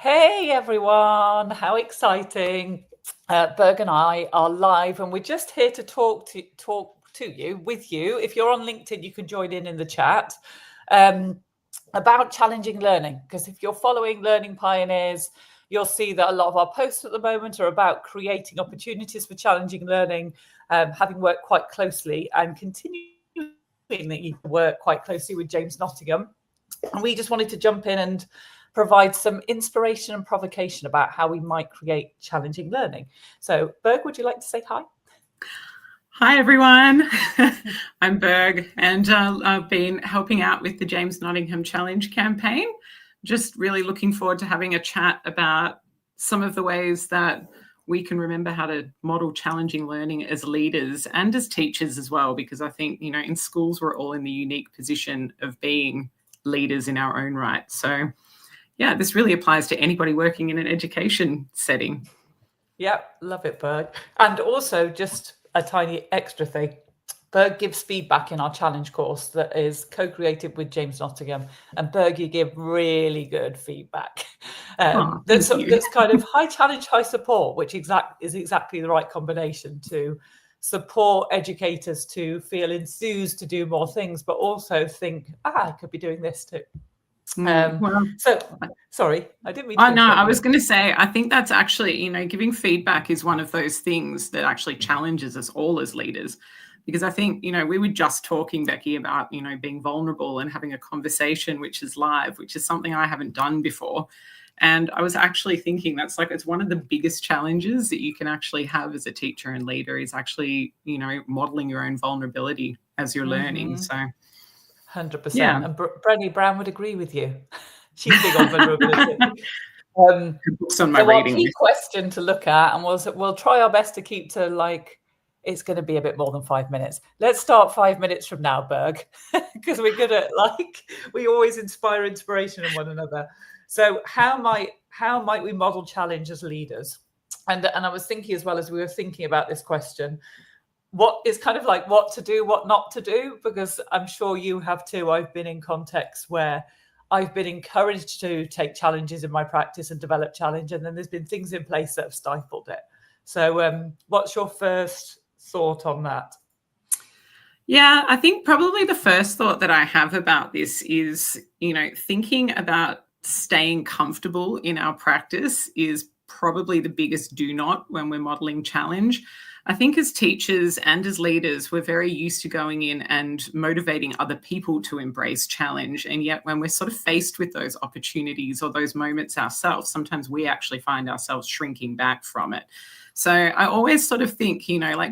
Hey everyone, how exciting. Berg and I are live and we're just here to talk to you, with you. If you're on LinkedIn, you can join in the chat about challenging learning. Because if you're following Learning Pioneers, you'll see that a lot of our posts at the moment are about creating opportunities for challenging learning, having worked quite closely and continuing that you work quite closely with James Nottingham. And we just wanted to jump in and provide some inspiration and provocation about how we might create challenging learning. So, Berg, would you like to say hi? Hi, everyone. I'm Berg, and I've been helping out with the James Nottingham Challenge campaign. Just really looking forward to having a chat about some of the ways that we can remember how to model challenging learning as leaders and as teachers as well, because I think, in schools, we're all in the unique position of being leaders in our own right. So, yeah, this really applies to anybody working in an education setting. Yeah, love it, Berg. And also, just a tiny extra thing. Berg gives feedback in our challenge course that is co-created with James Nottingham, and Berg, you give really good feedback. That's kind of high challenge, high support, which is exactly the right combination to support educators to feel enthused to do more things, but also think, I could be doing this too. Sorry, I didn't mean to. No, I was going to say, I think that's actually, giving feedback is one of those things that actually challenges us all as leaders. Because I think, we were just talking, Becky, about, being vulnerable and having a conversation which is live, which is something I haven't done before. And I was actually thinking it's one of the biggest challenges that you can actually have as a teacher and leader is actually, modeling your own vulnerability as you're learning. So 100%. Yeah. And Brenny Brown would agree with you. She's big on vulnerability. Our key question to look at, and we'll try our best to keep to it's going to be a bit more than 5 minutes. Let's start 5 minutes from now, Berg, because we're good at we always inspire inspiration in one another. So how might we model challenge as leaders? And I was thinking as well as we were thinking about this question, what is kind of what to do, what not to do, because I'm sure you have too. I've been in contexts where I've been encouraged to take challenges in my practice and develop challenge, and then there's been things in place that have stifled it. So what's your first thought on that? Yeah, I think probably the first thought that I have about this is, thinking about staying comfortable in our practice is probably the biggest do not when we're modeling challenge. I think as teachers and as leaders, we're very used to going in and motivating other people to embrace challenge. And yet when we're sort of faced with those opportunities or those moments ourselves, sometimes we actually find ourselves shrinking back from it. So I always sort of think,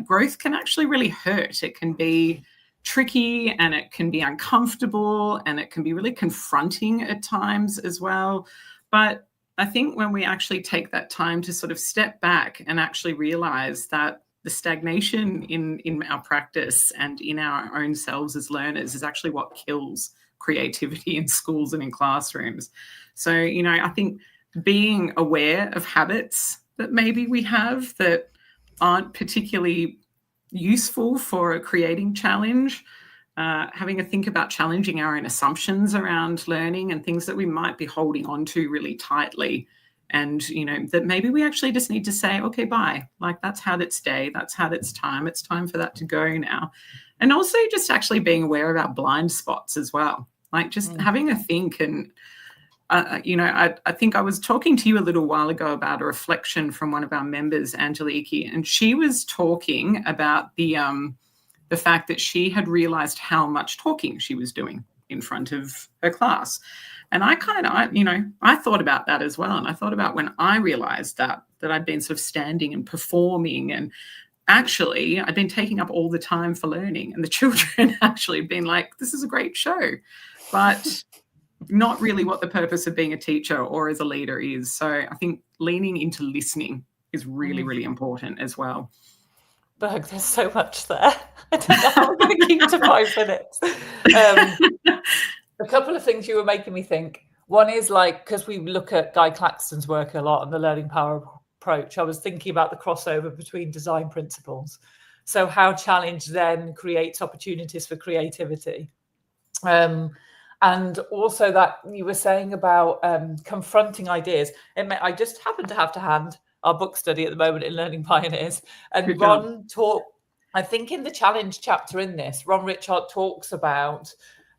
growth can actually really hurt. It can be tricky and it can be uncomfortable and it can be really confronting at times as well. But I think when we actually take that time to sort of step back and actually realize that the stagnation in our practice and in our own selves as learners is actually what kills creativity in schools and in classrooms. So, I think being aware of habits that maybe we have that aren't particularly useful for creating challenge, having a think about challenging our own assumptions around learning and things that we might be holding on to really tightly. And, that maybe we actually just need to say, okay, bye. That's had its day. That's had its time. It's time for that to go now. And also just actually being aware of our blind spots as well. Having a think. And, I think I was talking to you a little while ago about a reflection from one of our members, Angeliki, and she was talking about the fact that she had realized how much talking she was doing in front of her class. And I thought about that as well. And I thought about when I realized that I'd been sort of standing and performing, and actually I'd been taking up all the time for learning, and the children actually been like, this is a great show, but not really what the purpose of being a teacher or as a leader is. So I think leaning into listening is really, really important as well. Berg, there's so much there. I don't know how we're going to keep to 5 minutes. A couple of things you were making me think. One is because we look at Guy Claxton's work a lot on the learning power approach, I was thinking about the crossover between design principles. So how challenge then creates opportunities for creativity. And also that you were saying about confronting ideas. I just happen to have to hand our book study at the moment in Learning Pioneers. And Ron talked, I think in the challenge chapter in this, Ron Richard talks about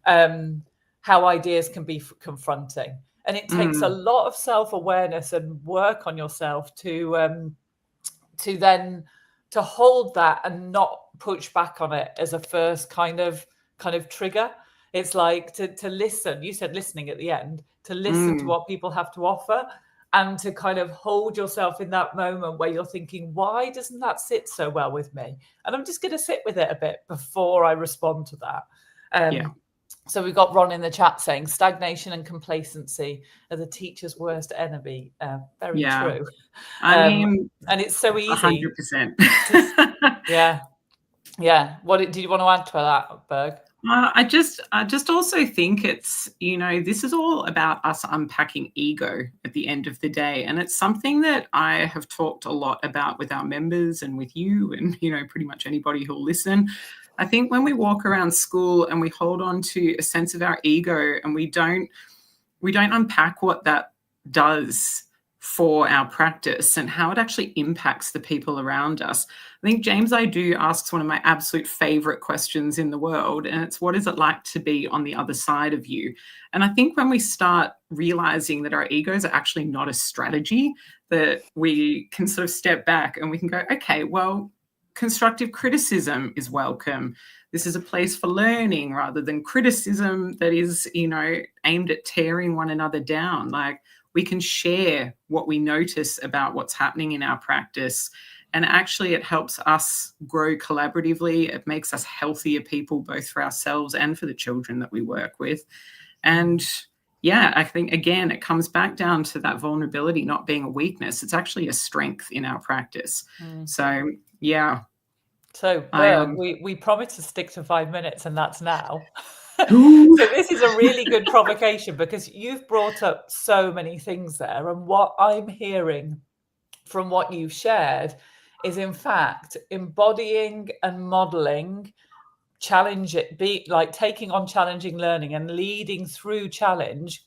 how ideas can be confronting. And it takes a lot of self-awareness and work on yourself to then to hold that and not push back on it as a first kind of trigger. It's like to listen. You said listening at the end, to listen to what people have to offer, and to kind of hold yourself in that moment where you're thinking, why doesn't that sit so well with me? And I'm just going to sit with it a bit before I respond to that. So we've got Ron in the chat saying stagnation and complacency are the teacher's worst enemy. Very true. I mean, and it's so easy. 100%. Yeah. What did you want to add to that, Berg? I just also think it's, this is all about us unpacking ego at the end of the day. And it's something that I have talked a lot about with our members and with you and, pretty much anybody who'll listen. I think when we walk around school and we hold on to a sense of our ego and we don't unpack what that does for our practice and how it actually impacts the people around us. I think James I Do asks one of my absolute favorite questions in the world, and it's, what is it like to be on the other side of you? And I think when we start realizing that our egos are actually not a strategy, that we can sort of step back and we can go, okay, well, constructive criticism is welcome. This is a place for learning rather than criticism that is, aimed at tearing one another down. Like, we can share what we notice about what's happening in our practice. And actually, it helps us grow collaboratively. It makes us healthier people, both for ourselves and for the children that we work with. And I think, again, it comes back down to that vulnerability not being a weakness. It's actually a strength in our practice. So, So, Berg, we promised to stick to 5 minutes, and that's now. So this is a really good provocation because you've brought up so many things there. And what I'm hearing from what you've shared is, in fact, embodying and modeling taking on challenging learning and leading through challenge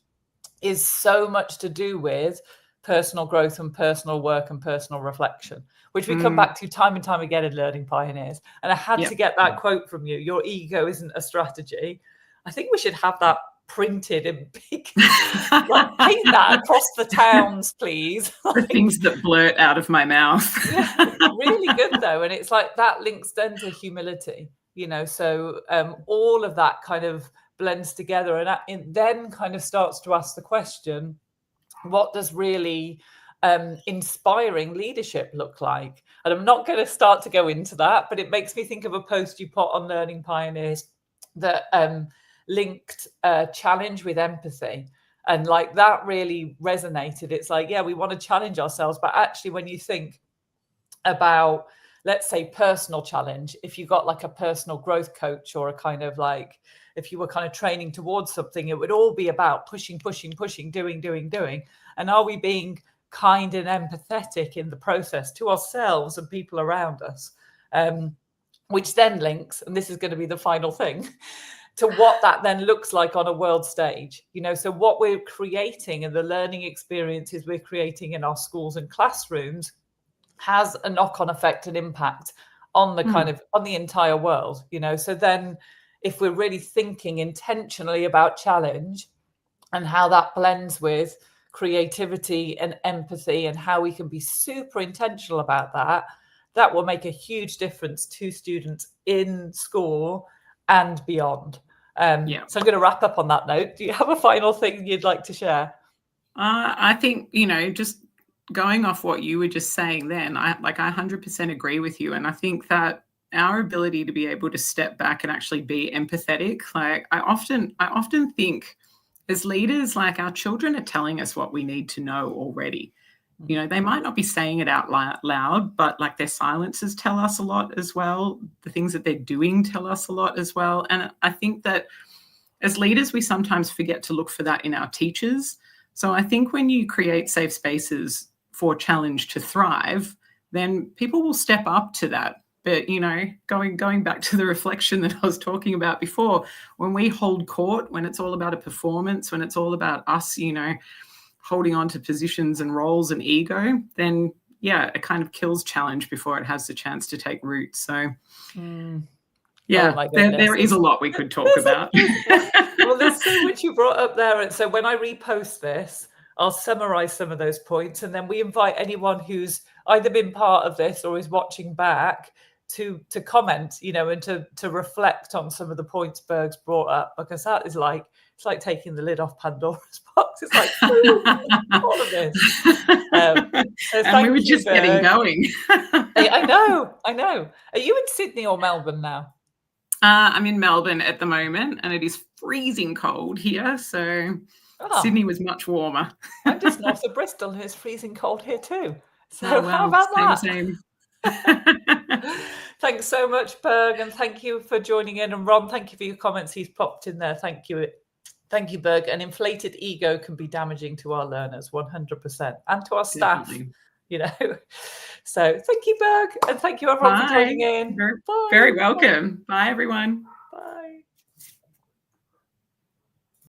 is so much to do with personal growth and personal work and personal reflection, which we come back to time and time again in Learning Pioneers. And I had to get that quote from you. Your ego isn't a strategy. I think we should have that printed in big, paint that across the towns, please. The things that blurt out of my mouth. Really good though. And it's like that links then to humility, so all of that kind of blends together, and it then kind of starts to ask the question, what does really inspiring leadership look like? And I'm not going to start to go into that, but it makes me think of a post you put on Learning Pioneers that linked challenge with empathy. And like that really resonated. It's like, we want to challenge ourselves, but actually when you think about, let's say, personal challenge, if you got like a personal growth coach or a kind of like, if you were kind of training towards something, it would all be about pushing, doing. And are we being kind and empathetic in the process to ourselves and people around us? Which then links, and this is going to be the final thing, to what that then looks like on a world stage. So what we're creating and the learning experiences we're creating in our schools and classrooms has a knock-on effect and impact on the kind of on the entire world. So then if we're really thinking intentionally about challenge and how that blends with creativity and empathy and how we can be super intentional about that will make a huge difference to students in school and beyond. So I'm going to wrap up on that note. Do you have a final thing you'd like to share? I think, just going off what you were just saying then, I 100% agree with you. And I think that our ability to be able to step back and actually be empathetic, like I often think as leaders, like our children are telling us what we need to know already. They might not be saying it out loud, but like their silences tell us a lot as well. The things that they're doing tell us a lot as well. And I think that as leaders, we sometimes forget to look for that in our teachers. So I think when you create safe spaces for challenge to thrive, then people will step up to that. But, you know, going back to the reflection that I was talking about before, when we hold court, when it's all about a performance, when it's all about us, you know, holding on to positions and roles and ego, then, yeah, it kind of kills challenge before it has the chance to take root. So, yeah, oh there is a lot we could talk about. Well, there's so much you brought up there. And so when I repost this, I'll summarize some of those points. And then we invite anyone who's either been part of this or is watching back to comment, you know, and to reflect on some of the points Berg's brought up, because that is like, it's like taking the lid off Pandora's box. It's like, all of this. So and we were just getting going. I know. Are you in Sydney or Melbourne now? I'm in Melbourne at the moment, and it is freezing cold here. So Sydney was much warmer. I'm just north of Bristol, and it's freezing cold here too. So how about that? Same. Thanks so much, Berg, and thank you for joining in. And Ron, thank you for your comments. He's popped in there. Thank you, Berg. An inflated ego can be damaging to our learners, 100%, and to our staff. Definitely. You know, so thank you, Berg, and thank you everyone for joining in. Very welcome. Bye, everyone.